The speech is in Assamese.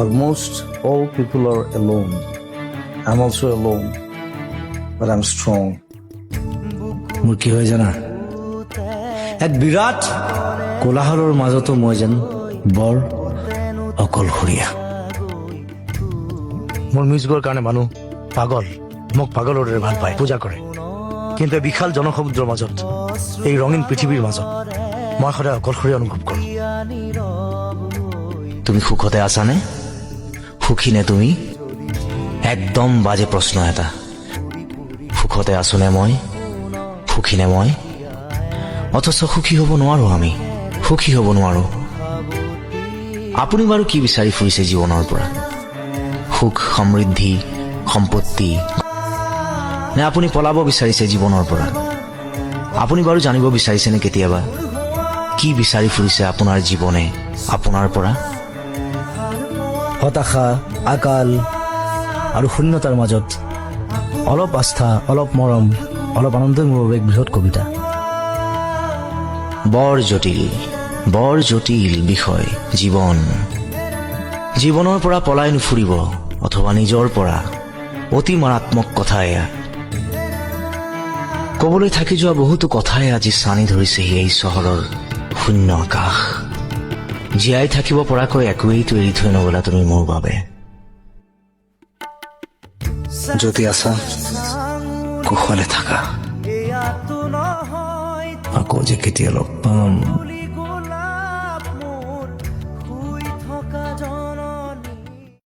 Almost all people are alone. I'm also alone, but I'm strong. মোৰ কি হয় জানা, এক বিৰাট কোলাহলৰ মাজতো মই যেন বৰ অকলশৰীয়া। মোৰ মিউজিকৰ কাৰণে মানুহ পাগল, মোক পাগলৰ দৰে ভাল পায়, পূজা কৰে। কিন্তু এই বিশাল জনসমুদ্ৰৰ মাজত, এই ৰঙীন পৃথিৱীৰ মাজত মই সদায় অকলশৰীয়া অনুভৱ কৰোঁ। তুমি সুখতে আছানে? সুখী নে তুমি? একদম বাজে প্ৰশ্ন এটা। সুখতে আছোনে মই? সুখী নে মই? অথচ সুখী হ'ব নোৱাৰো, আমি সুখী হ'ব নোৱাৰো। আপুনি বাৰু কি বিচাৰি ফুৰিছে জীৱনৰ পৰা? সুখ, সমৃদ্ধি, সম্পত্তি, নে আপুনি পলাব বিচাৰিছে জীৱনৰ পৰা? আপুনি বাৰু জানিব বিচাৰিছেনে কেতিয়াবা কি বিচাৰি ফুৰিছে আপোনাৰ জীৱনে আপোনাৰ পৰা? হতাশা, আকাল আৰু শূন্যতাৰ মাজত অলপ আস্থা, অলপ মৰম, অলপ আনন্দই মোৰ বাবে এক বৃহৎ কবিতা। বৰ জটিল বিষয় জীৱন। জীৱনৰ পৰা পলাই নুফুৰিব, অথবা নিজৰ পৰা। অতি মাৰাত্মক কথা এয়া। কবলৈ থাকি যোৱা বহুতো কথাই আজি চানি ধৰিছেহি এই চহৰৰ শূন্য আকাশ। জীয়াই থাকিব পৰাকৈ একোৱেইটো এৰি থৈ নগলা তুমি মোৰ বাবে। যদি আছা কুশলে থাকা, আকৌ যে কেতিয়া লগ পাম